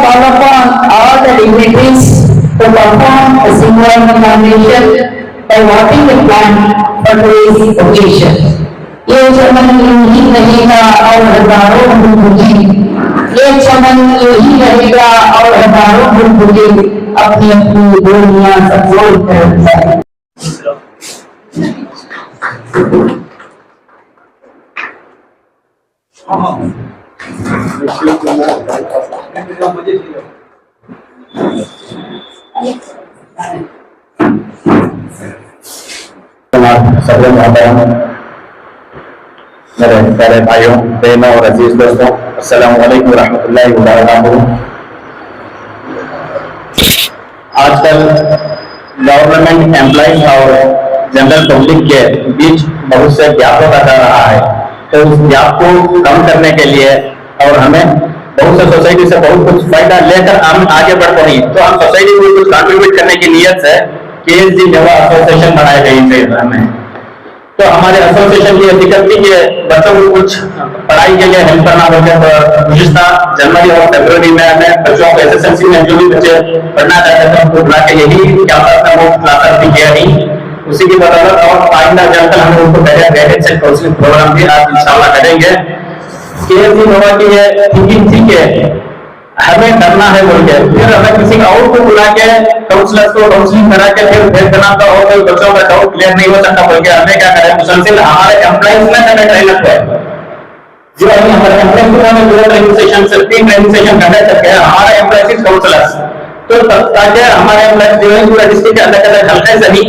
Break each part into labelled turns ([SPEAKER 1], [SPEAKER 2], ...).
[SPEAKER 1] call upon all the dignitaries to perform a symbolic inauguration by watering the plant for today's occasion. ये चमन यूं ही रहेगा और हजारों बुलबुलें, ये चमन यूं ही रहेगा और हजारों बुलबुलें अपनी अपनी बोलियां सब बोल कर जाए।
[SPEAKER 2] मेरे प्यारे भाइयों, बहनों और अजीज दोस्तों, अस्सलाम वालेकुम रहमतुल्लाहि व बरकातहू। आजकल गवर्नमेंट एम्प्लॉइज और जनरल पब्लिक के बीच बहुत से गैप होता जा रहा है, तो उस गैप को कम करने के लिए और हमें बहुत से सोसाइटी से बहुत कुछ फायदा लेकर हम आगे बढ़ पाए, तो हम सोसाइटी को कुछ कंट्रीब्यूट करने की नीयत से KSG नेवा एसोसिएशन बनाई गई है हमें। तो हमारे एसोसिएशन की दिक्कत थी कि बच्चों को कुछ पढ़ाई के लिए हेल्प करना होता है। तो विशेषतः जनवरी और फरवरी में हमें बच्चों को SSLC में जो भी बच्चे पढ़ना चाहते थे उनको बुला के यही क्या था वो क्लास भी किया नहीं, उसी की बदौलत और आइंदा जनकल हमें उनको गाइडेंस एंड काउंसलिंग प्रोग्राम भी आज इंशाल्लाह करेंगे। KSG नेवा की ये थिंकिंग थी कि हमें करना है बोल के, फिर हमें किसी और को बुला के काउंसलर्स को काउंसलिंग करा के फिर भेज देना तो और कोई बच्चों का डाउट क्लियर नहीं हो सकता बोल के हमें क्या करें, मुसलसल हमारे एम्प्लॉइज में हमें ट्रेनर को जो अभी हमारे एम्प्लॉइज को हमें दो ट्रेनिंग सेशन से 3 ट्रेनिंग सेशन कंडक्ट करके हमारे एम्प्लॉइज काउंसलर्स, तो ताकि हमारे एम्प्लॉइज जो है पूरा डिस्ट्रिक्ट के अंदर हल्के से नहीं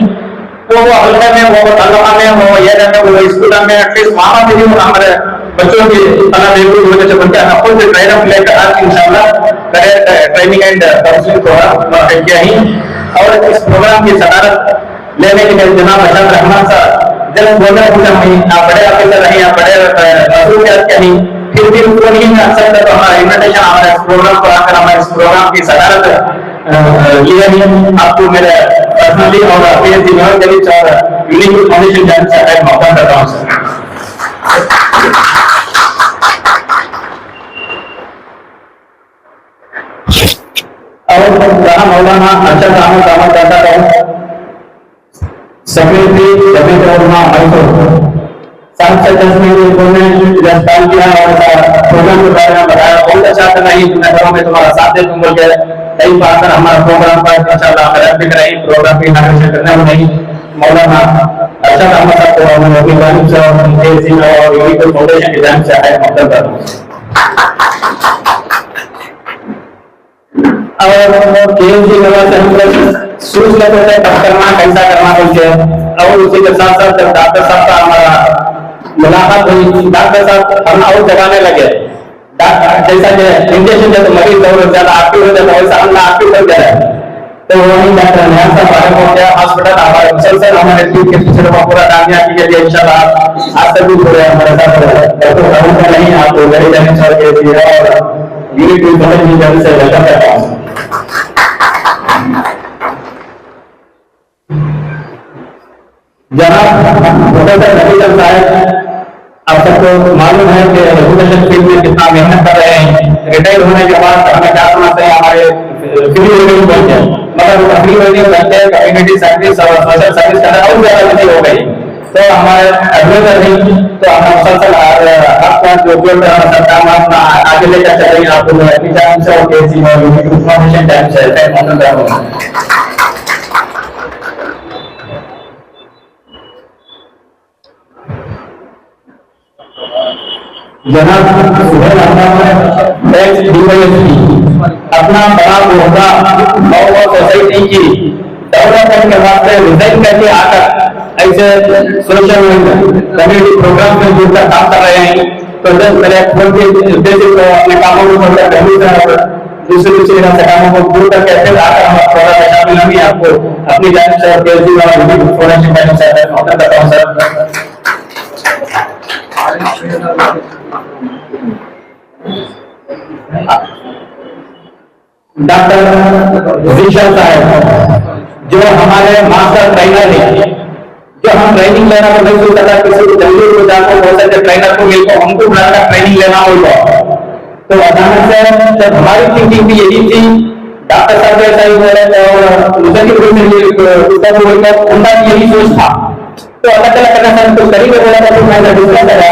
[SPEAKER 2] वो हल्के में वो तालुका में वो ये में वो स्कूल में एटलीस्ट वहां पे भी हमारे बच्चों की तला बेबी होने से बनकर अपन से ट्रेनर लेकर आज इंशाल्लाह ट्रेनिंग एंड काउंसलिंग प्रोग्राम किया ही। और इस प्रोग्राम की सदारत लेने के लिए जनाब अशरफ रहमान साहब जब बोले आप बड़े ऑफिसर नहीं, आप बड़े मसरूफियत के नहीं, फिर भी उनको नहीं मिल सकता, तो हमारा इन्विटेशन हमारे इस प्रोग्राम को आकर हमारे इस प्रोग्राम की सदारत लिया नहीं। आपको मेरे पर्सनली और KSG नेवा के बीच और यूनिक फाउंडेशन जान से एक मौका देता हूं सर। और जहां मौलाना अरशद अहमद अहमद दादा का सेक्रेटरी जमीयत उलमा मैसूर 7 से 10 मिनट उन्होंने गिरफ्तार किया और प्रोग्राम के बारे में बताया। बहुत अच्छा था, नहीं मैं घरों में तुम्हारा साथ दे तुम बोल के कई बार हमारा प्रोग्राम पर इंशाल्लाह खराब भी कराई, प्रोग्राम की इनाग्रेशन करने में नहीं मौलाना अरशद अहमद साहब को हमने अपनी जानिब से और KSG और यूनिक फाउंडेशन की जानिब से है मदद करता हूं। और KSG नेवा से हम लोग सोच लेते थे कब करना कैसा करना बोलते, और उसी के साथ साथ डॉक्टर साहब का हमारा मुलाकात हुई। डॉक्टर साहब हम और जगाने लगे, जैसा कि इंजेक्शन जब मरीज और ज्यादा एक्टिव हो जाता है वैसा हम एक्टिव हो जाए, तो वही डॉक्टर नया साहब हमारे को क्या हॉस्पिटल हमारे मुसलसल हमारे टीम के पीछे पूरा कामयाबी के लिए इंशाल्लाह आज तक भी पूरे हमारे साथ डॉक्टर राहुल का नहीं आपको गरीब जाने चाहिए और यूनिट की मदद भी जल्द से वेलकम करता हूं। जनाब प्रोफेसर नबील साहब, आप सबको मालूम है कि एजुकेशन फील्ड में कितना मेहनत कर रहे हैं। रिटायर होने के बाद हमें क्या समझते हैं हमारे फ्री रेवेन्यू बनते हैं, मगर फ्री रेवेन्यू बनते कम्युनिटी सर्विस और सोशल सर्विस करना और ज्यादा बिजी हो गई, तो हमारे एडवाइजर नहीं तो हम मुसलसल आपका जो सरकार आगे लेकर चल रही है आपको अपनी जान से और KSG और इन्फॉर्मेशन टाइम से जनाब सुहेल अहमद एक्स DYSP अपना बड़ा ओहदा और सोसाइटी की डेवलपमेंट के वास्ते रिजाइन करके आकर ऐसे सोशल कम्युनिटी प्रोग्राम में जुड़कर काम कर रहे हैं। तो मेरे फोन के उद्देश्य को अपने कामों को छोड़कर दूसरे कामों को दूर करके फिर आकर हम थोड़ा शामिल होंगे। आपको अपनी जानिब से KSG और फाउंडेशन की जानिब से मौका देता हूं सर। डॉक्टर विशाल साहब जो हमारे मास्टर ट्रेनर हैं, जो हम ट्रेनिंग लेना को नहीं सोचता किसी को जल्दी को जाकर बहुत सारे ट्रेनर को मिलकर हमको बुलाकर ट्रेनिंग लेना होगा, तो अचानक से जब हमारी थिंकिंग भी यही थी, डॉक्टर साहब ऐसा ही बोल रहे थे और मुझे भी उनका यही सोच था, तो अलग अलग करना सर कुछ करीब बोला था, तो मैं दूसरा करा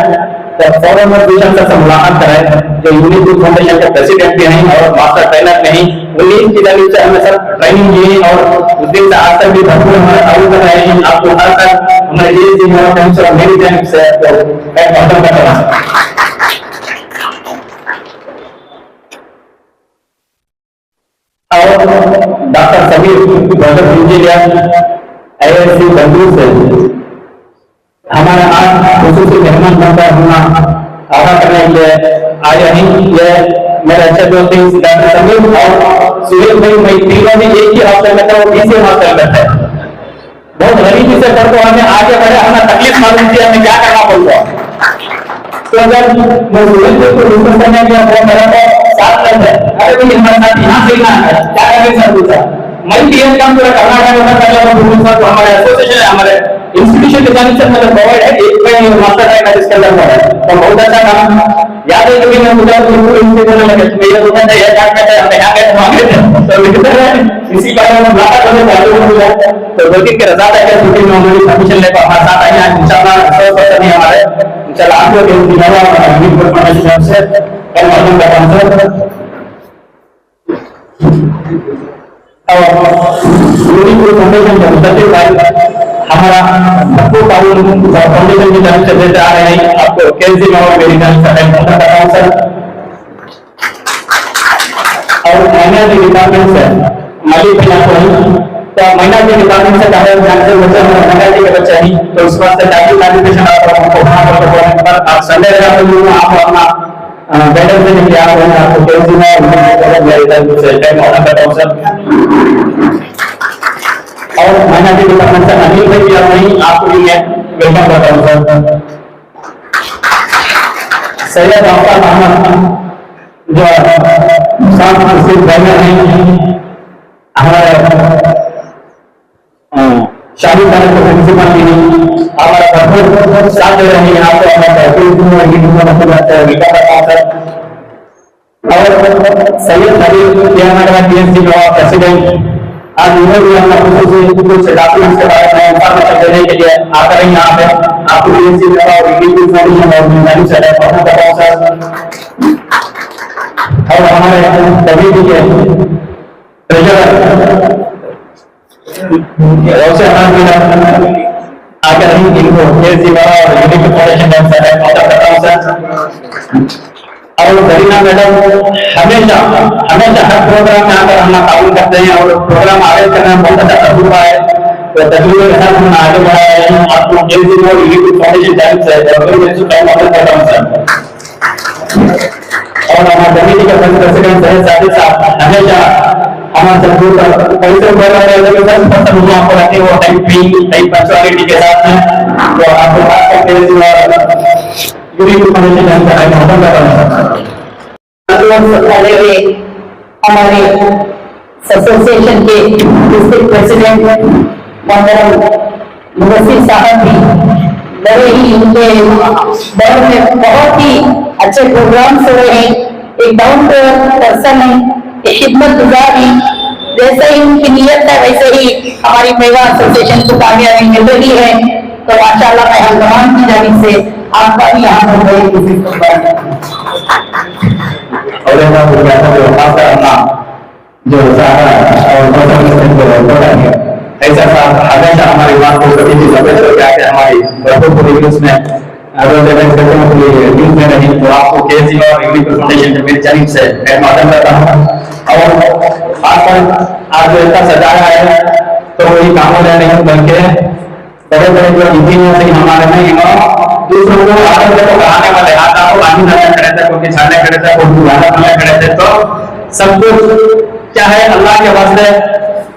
[SPEAKER 2] जब फॉरन विजन से मुलाकात कराए जो यूनिक ग्रुप फाउंडेशन के प्रेसिडेंट भी हैं और मास्टर ट्रेनर भी हैं, उन्हीं की जानिब से हमें सर ट्रेनिंग दी और उस दिन से आज तक भी भरपूर हमारे चालू कर रहे हैं। आपको हर तक हमारे ये जी और मेरी जानिब से मैं खत्म कर रहा हूँ। और doctor Sameer project engineer AIC Bengaluru से हमारे आज खुसूसी मेहमान बनकर होना आगा करने के लिए आए हैं। ये मेरे अच्छे दोस्त डॉक्टर समीर और सुहेल भाई, मैं तीनों भी एक ही हॉस्टल में थे, वो तीसरे हॉस्टल में थे। बहुत गरीबी से करके हमें आगे बढ़े, हमें तकलीफ मालूम थी हमें क्या करना पड़ता। तो अगर मैं सुहेल भाई को डिस्कस करने गया वो मेरा तो साथ में थे, अरे भाई हमारे साथ यहाँ से ना है क्या करेंगे सर पूछा, मैं भी एक काम पूरा कर्नाटक में कर रहा हूँ, हमारे एसोसिएशन है हमारे इंस्टीट्यूशन के जाने से मतलब प्रोवाइड है एक में मास्टर ट्रेनर इसके अंदर है, तो बहुत अच्छा काम याद है। कभी मैं मुझे बिल्कुल इंस्टीट्यूशन में लगे तो ये होता है ये जाट में हम यहाँ गए वहाँ गए तो लिखते हैं इसी बारे में मुलाकात होने चालू हो गया। तो दो दिन के रजा है कि छुट्टी में हमारी परमिशन लेकर हमारे साथ आए हैं इंशाल्लाह 100% नहीं हमारे इंशाल्लाह आपको दिन दिलावा यूनिक ग्रुप फाउंडेशन से कल मालूम करता हूं सर। और यूनिक ग्रुप फाउंडेशन के मुद्दे भाई हमारा सबको कानून फाउंडेशन की तरफ से देते आ रहे हैं, आपको केजी में और मेरी तरफ से मैं करता हूं सर। और महिला के डिपार्टमेंट से मालिक भी आपको नहीं तो महिला के डिपार्टमेंट से काफी जानते बच्चे महिला के बच्चे नहीं तो उस बात से काफी क्वालिफिकेशन आपको आप संडे आप अपना बैठक देने के आपको केजी में मेरी तरफ से टाइम ऑर्डर करता हूं सर। और महिला के डिपार्टमेंट से अनिल भाई भी आप नहीं आपको भी मैं वेलकम करता हूं सर। सैयद आफ्ताब अहमद जो सांस्कृतिक ट्रेनर हैं हमारे शादी खाने को प्रिंसिपल भी हमारा भरपूर साथ दे रहे हैं आपको और सैयद खलील PhD प्रेसिडेंट आज उन्हें भी हम कुछ डॉक्यूमेंट्स के बारे में इंफॉर्मेशन देने के लिए आकर हैं यहाँ पे आपको PhD और और हमारे सभी के ट्रेजरर आकर हम इनको PhD और यूनिक फाउंडेशन और जरीना मैडम हमेशा हर प्रोग्राम में आकर हम ताउन करते हैं और प्रोग्राम आगे करना बहुत अच्छा तजुर्बा है। तो तजुर्बे के साथ हम आगे बढ़ा रहे हैं आपको केजी और यूनिक फाउंडेशन टाइम से टाइम ऑर्डर कर रहा हूं सर। और हमारे कमेटी के प्रेसिडेंट साहिब साहब हमेशा हमारे सबको कैसे बोल रहे हैं लोग सब पसंद हुआ आपको रखे वो टाइम फ्री टाइम पंक्चुअलिटी के साथ में तो आपको बात करके यूनिक फाउंडेशन का टाइम ऑर्डर कर रहा हूं।
[SPEAKER 1] हमारे एसोसिएशन के डिस्ट्रिक्ट प्रेसिडेंट मुबस्सिर साहब भी बड़े ही इनके दौर में बहुत ही अच्छे प्रोग्राम्स हो रहे हैं। एक डाउन टू अर्थ पर्सन है, एक खिदमत गुजार है, जैसे ही उनकी नीयत है वैसे ही हमारी मेवा एसोसिएशन को कामयाबी मिल रही है। तो माशाल्लाह मैं हम तमाम की जानिब से आपका भी यहाँ पर बड़ी कोशिश
[SPEAKER 2] और जो ऐसा हमेशा हमारी बात को कभी भी समझ कर आते हमारी न्यूज में न्यूज में नहीं तो आपको केजी और यूनिक फाउंडेशन के मेरी जानिब से मैं माध्यम करता हूँ। और आज जो इतना सजाया है तो वही कामों नहीं बल्कि बड़े बड़े जो इंजीनियर से हमारे में दूसरों को आगे को कराने वाले हाथ आपको पानी डालने खड़े थे, कोई छाने खड़े थे, कोई बुलाने वाले खड़े थे, तो सब कुछ क्या है अल्लाह के वास्ते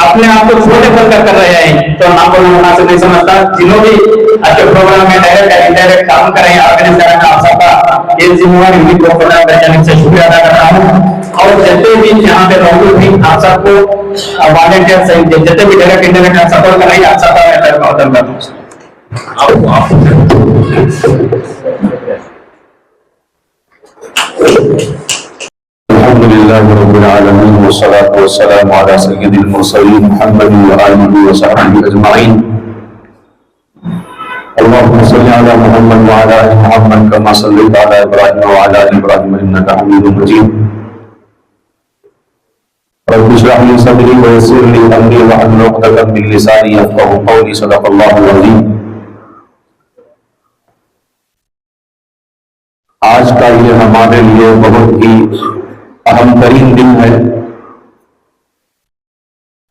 [SPEAKER 2] अपने आप को छोटे कर रहे हैं। तो ना बोलना मुनासिब नहीं समझता। जिन्हों भी अच्छे प्रोग्राम में डायरेक्ट या इनडायरेक्ट काम कर रहे हैं ऑर्गेनाइज कर रहे हैं आप सबका ये जिम्मेवार यूनिक ग्रुप फाउंडेशन से शुक्रिया अदा करता हूँ। और जितने भी यहाँ पे मौजूद भी आप सबको वॉलंटियर से जितने भी डायरेक्ट इंडायरेक्ट सपोर्ट कर रहे हैं आप सबका मैं करता हूँ।
[SPEAKER 3] अल्हम्दुलिल्लाहि रब्बिल आलमीन वस्सलातु वस्सलामु अला सय्यिदिल मुरसलीन मुहम्मदिन व आलिहि व सहबिहि अजमाइन। अल्लाहुम्मा सल्लि अला मुहम्मद व अला आलि मुहम्मद कमा सल्लैता अला इब्राहीम व अला आलि इब्राहीम इन्नका हमीदुम मजीद। रब्बि इश्रह ली सदरी व यस्सिर ली अमरी वहलुल उक़दतम मिन लिसानी यफ़क़हू क़ौली। सदक़ल्लाहुल अज़ीम। आज का ये हमारे लिए बहुत ही अहम तरीन दिन है।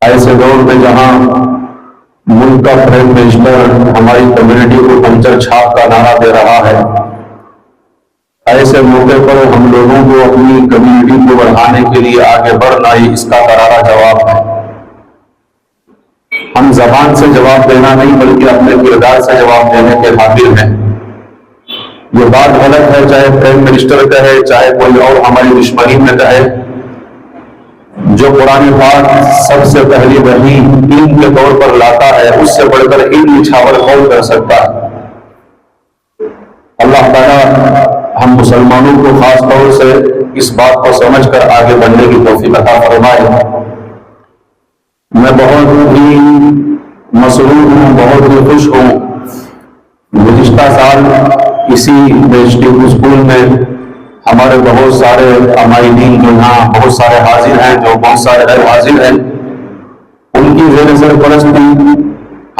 [SPEAKER 3] ऐसे दौर में जहां मुल्क का प्राइम मिनिस्टर हमारी कम्युनिटी को पंचर छाप का नारा दे रहा है, ऐसे मौके पर हम लोगों को अपनी कम्युनिटी को बढ़ाने के लिए आगे बढ़ना ही इसका करारा जवाब है। हम जबान से जवाब देना नहीं बल्कि अपने किरदार से जवाब देने के काबिल हैं। ये बात गलत है, चाहे प्राइम मिनिस्टर कहे चाहे कोई और हमारी दुश्मनी में कहे। जो कुरान पाक सबसे पहली वही इल्म के तौर पर लाता है, उससे बढ़कर इल्म निछावर कौन कर सकता है। अल्लाह ताला हम मुसलमानों को खास तौर से इस बात को समझकर आगे बढ़ने की तौफीक अता फरमाए। मैं बहुत ही मसरूर हूँ, बहुत ही खुश हूँ। गुज़िश्ता साल इसी डिस्ट्रिक्ट स्कूल में हमारे बहुत सारे अमाइदीन जो यहाँ बहुत सारे हाजिर हैं, जो बहुत सारे गैर हाजिर हैं, उनकी ज़ेर सरपरस्ती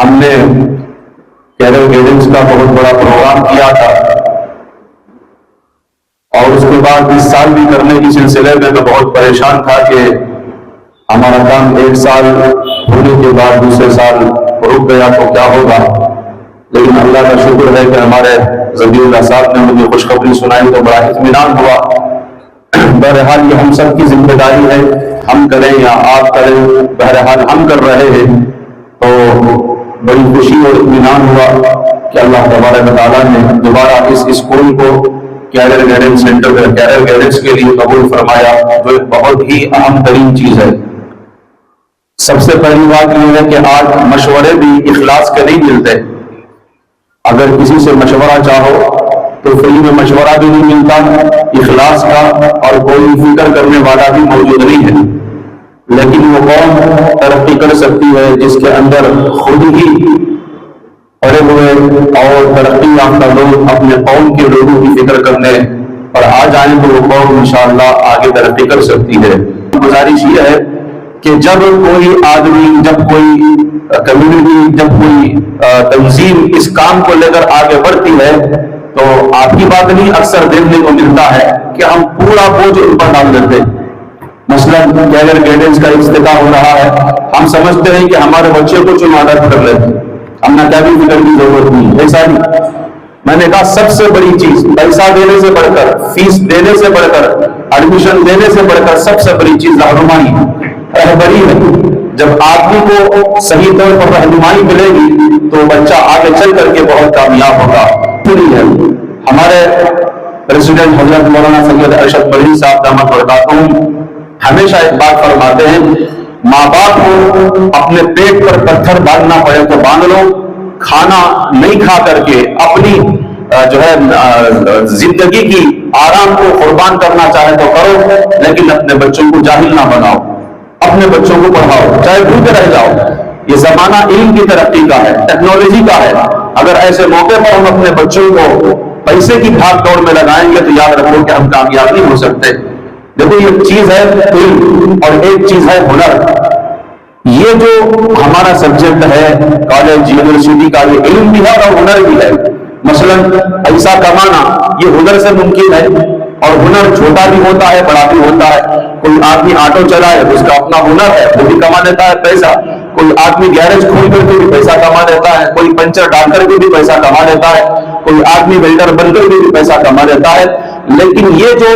[SPEAKER 3] हमने कैरियर गाइडेंस का बहुत बड़ा प्रोग्राम किया था। और उसके बाद इस साल भी करने के सिलसिले में मैं बहुत परेशान था कि हमारा काम एक साल होने के बाद दूसरे साल रुक गया तो क्या होगा। लेकिन अल्लाह का शुक्र है कि हमारे ज़बीउल्लाह साहब ने मुझे खुशखबरी सुनाई तो बड़ा इत्मीनान हुआ। बहरहाल ये हम सब की जिम्मेदारी है, हम करें या आप करें, बहरहाल हम कर रहे हैं तो बड़ी खुशी और इत्मीनान हुआ कि अल्लाह तबारक व तआला ने दोबारा इस स्कूल को कैरियर गाइडेंस सेंटर में कैरियर गाइडेंस के लिए कबूल फरमाया, जो एक बहुत ही अहम तरीन चीज है। सबसे पहली बात यह है कि आज मशवरे भी इखलास के नहीं मिलते। अगर किसी से मशवरा चाहो तो फ्री में मशवरा भी नहीं मिलता, इखलास का और कोई फिक्र करने वाला भी मौजूद नहीं है। लेकिन वो कौम तरक्की कर सकती है जिसके अंदर खुद ही पड़े हुए और तरक्की याफ्ता लोग अपने कौम के लोगों की फिक्र करने और आ जाए तो वो कौम इंशाअल्लाह आगे तरक्की कर सकती है। गुजारिश ये है कि जब कोई आदमी, जब कोई कम्युनिटी, जब कोई तंजीम इस काम को लेकर आगे बढ़ती है तो आपकी बात नहीं, अक्सर देखने को मिलता है कि हम पूरा बोझ उन पर डाल देते हैं। मसलन कैरियर गाइडेंस का इफ्तिताह हो रहा है, हम समझते हैं कि हमारे बच्चे को जो मदद कर लेते, हमने क्या भी फिक्र की जरूरत नहीं। ऐसा नहीं, मैंने कहा सबसे बड़ी चीज पैसा देने से बढ़कर, फीस देने से बढ़कर, एडमिशन देने से बढ़कर सबसे बड़ी चीज रहनुमाई रहबरी है। जब आदमी को सही तौर पर रहनुमाई मिलेगी तो बच्चा आगे चल करके बहुत कामयाब होगा। है हमारे प्रेसिडेंट हजरत मौलाना सैयद अरशद बलही साहब दामत बरकातहू हमेशा एक बात फरमाते हैं, माँ बाप को अपने पेट पर पत्थर बांधना पड़े तो बांध लो, खाना नहीं खा करके अपनी जो है जिंदगी की आराम को कुर्बान करना चाहे तो करो, लेकिन अपने बच्चों को जाहिल ना बनाओ, अपने बच्चों को पढ़ाओ, चाहे भूखे रह जाओ। ये जमाना इल्म की तरक्की का है, टेक्नोलॉजी का है। अगर ऐसे मौके पर हम अपने बच्चों को पैसे की भाग दौड़ में लगाएंगे तो याद रखो कि हम कामयाब नहीं हो सकते। देखो ये चीज है इल्म और एक चीज है हुनर। ये जो हमारा सब्जेक्ट है कॉलेज यूनिवर्सिटी का, ये इल्म भी है और हुनर भी है। मसलन पैसा कमाना ये हुनर से मुमकिन है, और हुनर छोटा भी होता है बड़ा भी होता है। कोई आदमी ऑटो चलाए उसका अपना हुनर है, वो भी कमा लेता है पैसा। कोई आदमी गैरेज खोल करके भी पैसा कमा लेता है, कोई पंचर डाल करके भी पैसा कमा लेता है, कोई आदमी वेल्डर बनकर भी पैसा कमा लेता है। लेकिन ये जो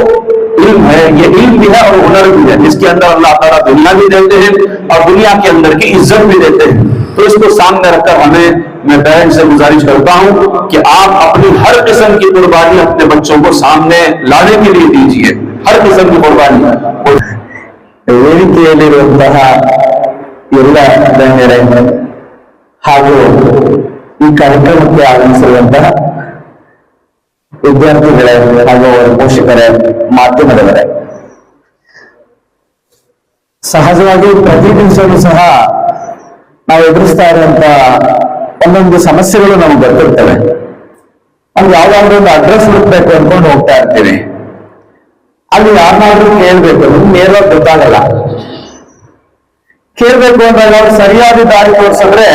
[SPEAKER 3] इल्म है ये इल्म भी है और हुनर भी है, जिसके अंदर अल्लाह ताला दुनिया भी देते हैं और दुनिया के अंदर की इज्जत भी देते हैं। तो इसको सामने रखकर मैं पेरेंट्स से गुजारिश करता हूं कि आप अपनी हर किस्म की कुर्बानी अपने बच्चों को सामने लाने के लिए दीजिए, हर किस्म की कुर्बानी।
[SPEAKER 4] ವೇದಿಕೆಯಲ್ಲಿರುವಂತಹ ಎಲ್ಲ ಗಣ್ಯರೇ ಹಾಗೂ ಈ ಕಾರ್ಯಕ್ರಮಕ್ಕೆ ಆಗಮಿಸಿರುವಂತಹ ವಿದ್ಯಾರ್ಥಿಗಳೇ ಹಾಗೂ ಅವರ ಪೋಷಕರೇ, ಮಾಧ್ಯಮದವರೇ, ಸಹಜವಾಗಿ ಪ್ರತಿ ದಿವಸವೂ ಸಹ ನಾವು ಎದುರಿಸ್ತಾ ಇರುವಂತ ಒಂದೊಂದು ಸಮಸ್ಯೆಗಳು ನಮ್ಗೆ ಗೊತ್ತಿರ್ತವೆ. ನಮ್ಗೆ ಯಾವ್ದಾದ್ರು ಒಂದು ಅಡ್ರೆಸ್ ಹುಡುಕ್ಬೇಕು ಅನ್ಕೊಂಡು ಹೋಗ್ತಾ ಇರ್ತೀವಿ. ಅಲ್ಲಿ ಯಾರನ್ನಾದ್ರೂ ಕೇಳ್ಬೇಕು, ನಿಮ್ಗೆ ನೇರವಾಗಿ ಗೊತ್ತಾಗಲ್ಲ. ಕೇಳ್ಬೇಕು ಅಂದಾಗ ಅವ್ರು ಸರಿಯಾದ ದಾರಿ ತೋರಿಸಿದ್ರೆ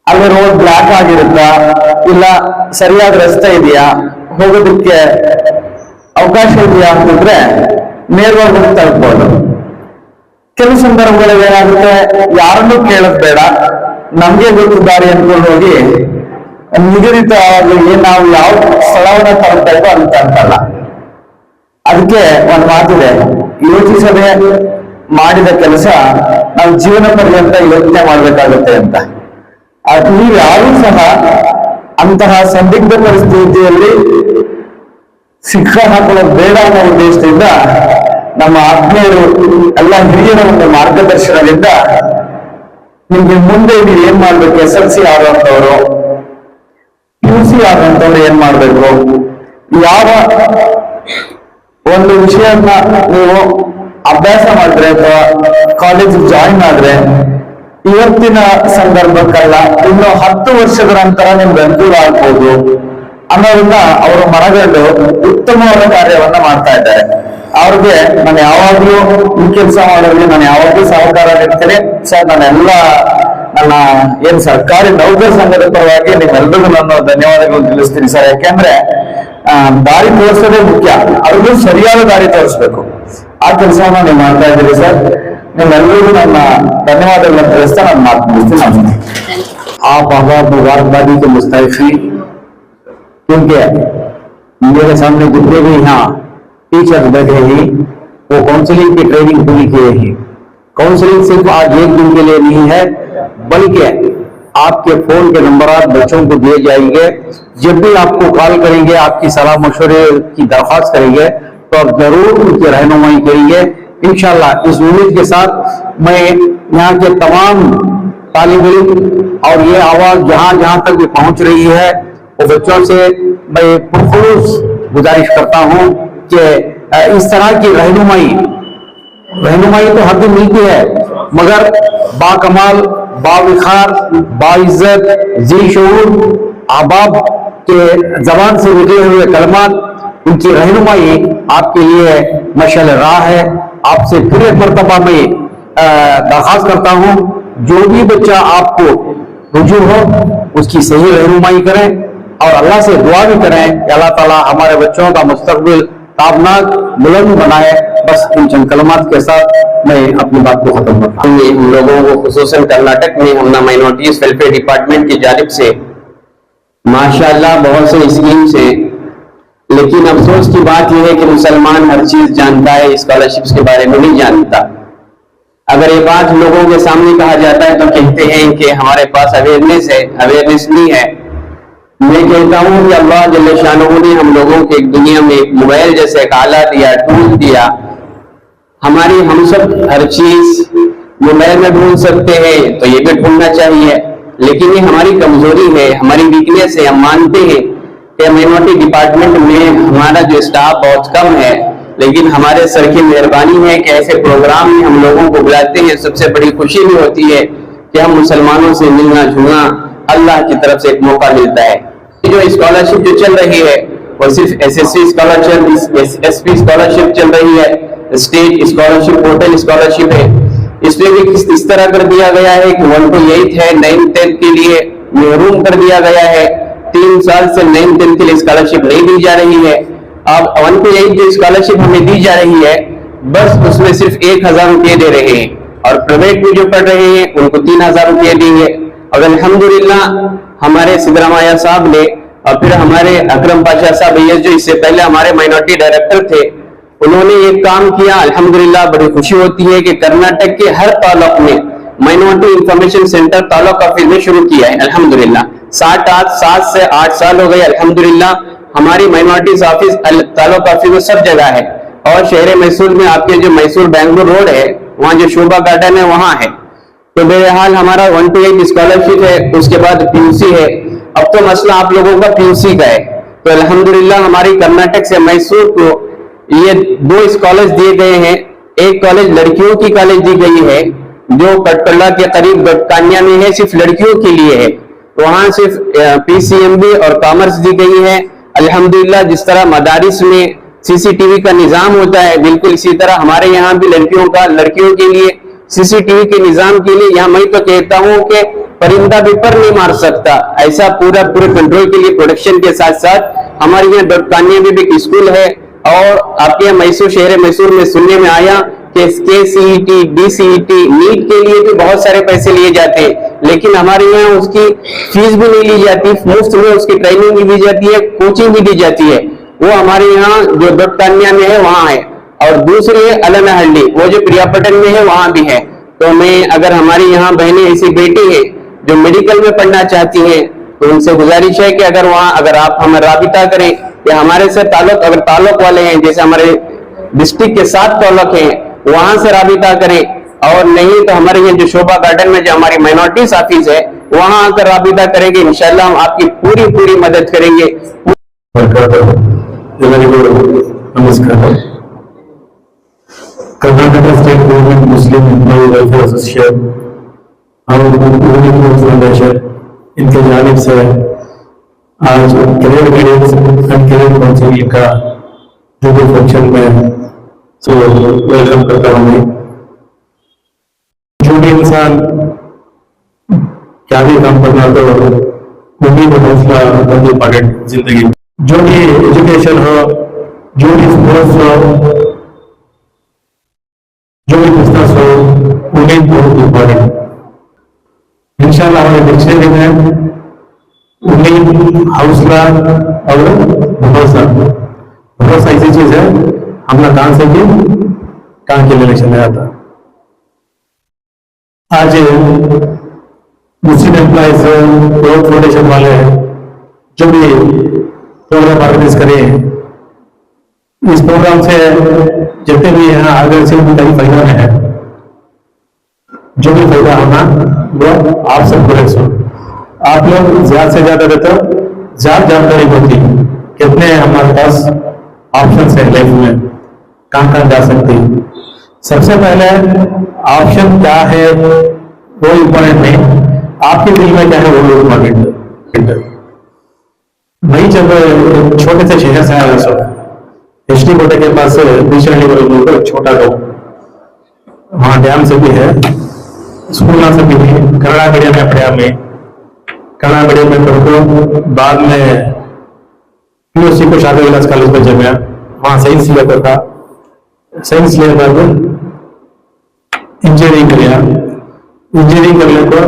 [SPEAKER 4] ಅಲ್ಲಿ ರೋಡ್ ಬ್ಲಾಕ್ ಆಗಿರುತ್ತಾ, ಇಲ್ಲ ಸರಿಯಾದ ರಸ್ತೆ ಇದೆಯಾ, ಹೋಗೋದಕ್ಕೆ ಅವಕಾಶ ಇದೆಯಾ ಅಂತಂದ್ರೆ ನೇರವಾಗಿ ಹೋಗ್ತಾ ಇರ್ಬೋದು. ಕೆಲವು ಸಂದರ್ಭಗಳಲ್ಲಿ ಏನಾಗುತ್ತೆ, ಯಾರನ್ನೂ ಕೇಳೋದ್ ಬೇಡ, ನಮ್ಗೆ ಗೊತ್ತು ದಾರಿ ಅನ್ಕೊಂಡು ಹೋಗಿ ನಿಗದಿತವಾಗಿ ನಾವು ಯಾವ ಸ್ಥಳವನ್ನ ತಲುಪಬೇಕು ಅಂತ ಅಂತಲ್ಲ. ಅದಕ್ಕೆ ಒಂದು ಮಾತಿದೆ, ಯೋಚಿಸದೆ ಮಾಡಿದ ಕೆಲಸ ನಾವು ಜೀವನ ಪರ್ಯಂತ ಯೋಚನೆ ಮಾಡ್ಬೇಕಾಗುತ್ತೆ ಅಂತ. ನೀವು ಯಾರೂ ಸಹ ಅಂತಹ ಸಂದಿಗ್ಧ ಪರಿಸ್ಥಿತಿಯಲ್ಲಿ ಸಿಕ್ಕ ಹಾಕೊಳ್ಳೋದು ಬೇಡ ಅನ್ನೋ ಉದ್ದೇಶದಿಂದ ನಮ್ಮ ಆತ್ಮೀಯರು ಎಲ್ಲ ಹಿರಿಯರ ಒಂದು ಮಾರ್ಗದರ್ಶನದಿಂದ ನಿಮ್ಗೆ ಮುಂದೆ ನೀವು ಏನ್ ಮಾಡ್ಬೇಕು, SLC ಆಗುವಂತವ್ರು, PUC ಆಗುವಂತವ್ರು ಏನ್ ಮಾಡ್ಬೇಕು, ಯಾವ ಒಂದು ವಿಷಯನ್ನ ನೀವು ಅಭ್ಯಾಸ ಮಾಡಿದ್ರೆ ಅಥವಾ ಕಾಲೇಜ್ ಜಾಯಿನ್ ಆದ್ರೆ ಇವತ್ತಿನ ಸಂದರ್ಭಕ್ಕಲ್ಲ, ಇನ್ನು 10 ವರ್ಷದ ನಂತರ ನಿಮ್ಗೆ ಅನುಕೂಲ ಆಗ್ಬೋದು ಅನ್ನೋದನ್ನ ಅವರು ಮನಗಂಡು ಉತ್ತಮವಾದ ಕಾರ್ಯವನ್ನ ಮಾಡ್ತಾ ಇದ್ದಾರೆ. ಅವ್ರಿಗೆ ನಾನು ಯಾವಾಗ್ಲೂ ಈ ಕೆಲಸ ಮಾಡೋದ್ರಲ್ಲಿ ನಾನು ಯಾವಾಗ್ಲೂ ಸಹಕಾರ ನೀಡ್ತೇನೆ ಸರ್. ನನ್ನ ಏನ್ ಸರ್ಕಾರಿ ನೌಕರ ಸಂಘದ ಪರವಾಗಿ ನಿಮ್ಮೆಲ್ಲರಿಗೂ ನಾನು ಧನ್ಯವಾದಗಳು ತಿಳಿಸ್ತೀನಿ ಸರ್. ಯಾಕೆಂದ್ರೆ ದಾರಿ ತೋರಿಸೋದೇ ಮುಖ್ಯ, ಅವ್ರಿಗೂ ಸರಿಯಾದ ದಾರಿ ತೋರಿಸ್ಬೇಕು. ಆ ಕೆಲಸವನ್ನ ನೀವು ಮಾಡ್ತಾ ಇದ್ದೀರಿ ಸರ್. ನಿಮ್ಮೆಲ್ಲರಿಗೂ ನನ್ನ ಧನ್ಯವಾದಗಳನ್ನು ತಿಳಿಸ್ತಾ ನಾನು ಮಾತು ಮುಗಿಸ್ತೀನಿ. आप आबाद मुबारकबादी के मुस्तहिक हैं, क्योंकि मेरे सामने जितने भी यहाँ टीचर्स बैठे हैं वो काउंसलिंग की ट्रेनिंग पूरी किए हैं। काउंसलिंग सिर्फ आज एक दिन के लिए नहीं है, बल्कि आपके फोन के नंबरात बच्चों को दिए जाएंगे। जब भी आपको कॉल करेंगे, आपकी सलाह मशवरे की दरख्वास्त करेंगे तो आप जरूर उनकी रहनुमाई करेंगे इंशाल्लाह। इस उम्मीद के साथ मैं यहाँ के तमाम तालिब इल्म और ये आवाज जहां जहां तक भी पहुंच रही है वो बच्चों से मैं पुरखुलूस गुजारिश करता हूं कि इस तरह की रहनुमाई तो हर दिन मिलती है, मगर बाकमाल, बाविखार, बाइज्जत, जी शऊर अहबाब के जबान से निकले हुए कलमात, उनकी रहनुमाई आपके लिए मशाल राह है। आपसे फिर एक मरतबा मैं दरख्वास्त करता हूं, जो भी बच्चा आपको रुजू हो उसकी सही रहनुमाई करें और अल्लाह से दुआ भी करें कि अल्लाह ताला हमारे बच्चों का मुस्तकबिल ताबनाक बुलंद बनाए। बस इन चंद कलमात के साथ मैं अपनी बात को खत्म करता हूँ।
[SPEAKER 2] हम लोगों को खुसूसन कर्नाटक में हमना माइनॉरिटीज वेलफेयर डिपार्टमेंट की जानिब से माशाअल्लाह बहुत से स्कीम्स हैं, लेकिन अफसोस की बात यह है कि मुसलमान हर चीज जानता है, स्कॉलरशिप्स के बारे में नहीं जानता। अगर ये बात लोगों के सामने कहा जाता है तो कहते हैं कि हमारे पास अवेयरनेस है, अवेयरनेस नहीं है। मैं कहता हूं कि अल्लाह जल्ल शानहू ने हम लोगों को एक दुनिया में एक मोबाइल जैसे एक आला दिया, टूल दिया। हम सब हर चीज मोबाइल में ढूंढ सकते हैं तो ये भी ढूंढना चाहिए, लेकिन ये हमारी कमजोरी है, हमारी वीकनेस है। हम मानते हैं कि माइनॉरिटी डिपार्टमेंट में हमारा जो स्टाफ बहुत कम है, लेकिन हमारे सर की मेहरबानी है कि ऐसे प्रोग्राम में हम लोगों को बुलाते हैं। सबसे बड़ी खुशी भी होती है कि हम मुसलमानों से मिलना जुलना अल्लाह की तरफ से एक मौका मिलता है। जो स्कॉलरशिप जो चल रही है वो सिर्फ SSC स्कॉलरशिप, SP स्कॉलरशिप चल रही है, स्टेट स्कॉलरशिप, पोर्टल स्कॉलरशिप है। इसमें भी इस तरह कर दिया गया है कि 1 to 8 है, 9th 10th के लिए महरूम कर दिया गया है। 3 साल से 9th 10th के लिए स्कॉलरशिप नहीं दी जा रही है। अब 1 to 8 जो स्कॉलरशिप हमें दी जा रही है बस उसमें सिर्फ 1000 रुपये दे रहे हैं, और प्राइवेट में जो पढ़ रहे हैं उनको 3000 रुपये देंगे। और अल्हम्दुलिल्लाह हमारे सिद्धरामैया साहब ने और फिर हमारे अकरम पाशा साहब जो इससे पहले हमारे माइनॉरिटी डायरेक्टर थे, उन्होंने एक काम किया। अल्हम्दुलिल्लाह बड़ी खुशी होती है कि कर्नाटक के हर तालुक में minority information centre taluk office में शुरू किया है। अल्हम्दुलिल्लाह 7 से 8 साल हो गए। अल्हम्दुलिल्लाह हमारी माइनॉरिटीज ऑफिस तालुक ऑफिस में सब जगह है, और शहर मैसूर में आपके जो मैसूर बेंगलुरु रोड है वहाँ जो शोभा गार्डन है वहाँ है। तो बहरहाल हमारा 1 to 8 स्कॉलरशिप है, उसके बाद PUC है। अब तो मसला आप लोगों का PUC का है। तो अल्हम्दुलिल्लाह हमारी कर्नाटक से मैसूर को ये 2 स्कॉलर्स दिए गए हैं,
[SPEAKER 5] एक कॉलेज लड़कियों की कॉलेज दी गई है जो कटकल्ला के करीब गटकानिया में है, सिर्फ लड़कियों के लिए है। वहां सिर्फ पीसीएमबी और कॉमर्स दी गई है। अल्हम्दुलिल्लाह, जिस तरह मदारिस में सीसीटीवी का निजाम होता है, बिल्कुल इसी तरह हमारे यहाँ भी लड़कियों के लिए सीसीटीवी के निजाम के लिए, यहाँ मैं तो कहता हूँ कि परिंदा भी पर नहीं मार सकता, ऐसा पूरे कंट्रोल के लिए प्रोटेक्शन के साथ साथ हमारे यहाँ गटकानिया में भी एक स्कूल है। और आपके यहाँ शहर मैसूर में सुनने में आया कि KCET, DCET, नीट के लिए भी बहुत सारे पैसे लिए जाते हैं, लेकिन हमारे यहाँ उसकी फीस भी नहीं ली जाती, मुफ्त में उसकी ट्रेनिंग भी दी जाती है, कोचिंग भी दी जाती है। वो हमारे यहाँ जो गटकानिया में है वहाँ है। और दूसरी है अलनाहल्ली, वो जो प्रियापटन में है वहाँ भी है। तो मैं, अगर हमारी यहाँ बहनें ऐसी बेटी है जो मेडिकल में पढ़ना चाहती हैं, तो उनसे गुजारिश है कि अगर आप हमें राबिता करें या हमारे से ताल्लुक वाले हैं, जैसे हमारे डिस्ट्रिक्ट के 7 ताल्लुक हैं, वहां से राबिता करें। और नहीं तो हमारे यहाँ जो शोभा गार्डन में जो हमारी माइनॉरिटीज ऑफिस है वहां आकर राबिता करेंगे, इंशाल्लाह हम आपकी पूरी मदद करेंगे।
[SPEAKER 6] नमस्कार। कर्नाटक स्टेट गवर्नमेंट मुस्लिम एम्प्लॉय वेलफेयर एसोसिएशन और फाउंडेशन इनके जानिब से आज career guidance and career counselling का जो भी फंक्शन में सो वेलकम करता हूँ मैं। जो भी इंसान क्या भी काम करना तो उम्मीद और हौसला बहुत इम्पोर्टेंट जिंदगी में। जो भी एजुकेशन हो, जो भी स्पोर्ट्स हो, जो भी बिजनेस हो, उम्मीद बहुत इम्पोर्टेंट। इंशाल्लाह हमारे डिक्शनरी में उम्मीद, हौसला और भरोसा ऐसी चीज है, हमला कहां से भी कहां के लिए चले जाता। आज मुस्लिम एम्प्लॉयज ग्रोथ फाउंडेशन वाले जो भी प्रोग्राम ऑर्गेनाइज करे, इस प्रोग्राम से जितने भी यहाँ आगे से उनका ही फायदा है, जो भी फायदा होना वो आप सबको रखो। आप लोग ज्यादा से ज्यादा ज्यादा जानकारी होती कितने हमारे पास ऑप्शन है लाइफ में, कहाँ जा सकते हैं। सबसे पहले ऑप्शन क्या है वो इम्पोर्टेंट नहीं, आपके दिल में क्या है वो इम्पोर्टेंट। वही जब छोटे से शहर से आया HD कोटे के पास बीच छोटा गाँव, वहाँ डैम से भी है, स्कूल से भी है, कन्नड़ा मीडियम में पढ़ा मैं, कन्नड़ा मीडियम में पढ़ो, बाद में PUC को शादी विलास कॉलेज में जब गया, वहाँ साइंस लिया था, साइंस लिया था तो इंजीनियरिंग किया। इंजीनियरिंग करने को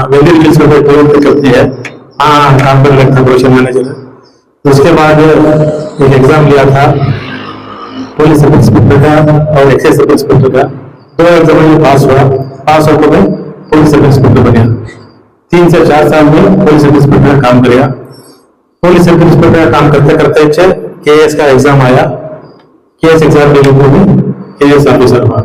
[SPEAKER 6] वेल्डिंग मिल्स में कोई करती है, हाँ काम करने लगता प्रोडक्शन मैनेजर। तो उसके बाद एक एग्जाम लिया था पुलिस सब इंस्पेक्टर का और एक्साइज सब इंस्पेक्टर का, 2 एग्जाम में पास होकर मैं पुलिस सब इंस्पेक्टर बना। 3 से 4 साल में पुलिस सब इंस्पेक्टर का काम किया। पुलिस सब इंस्पेक्टर का काम करते करते KS का एग्जाम आया, KS एग्जाम देने को भी KS ऑफिसर हुआ।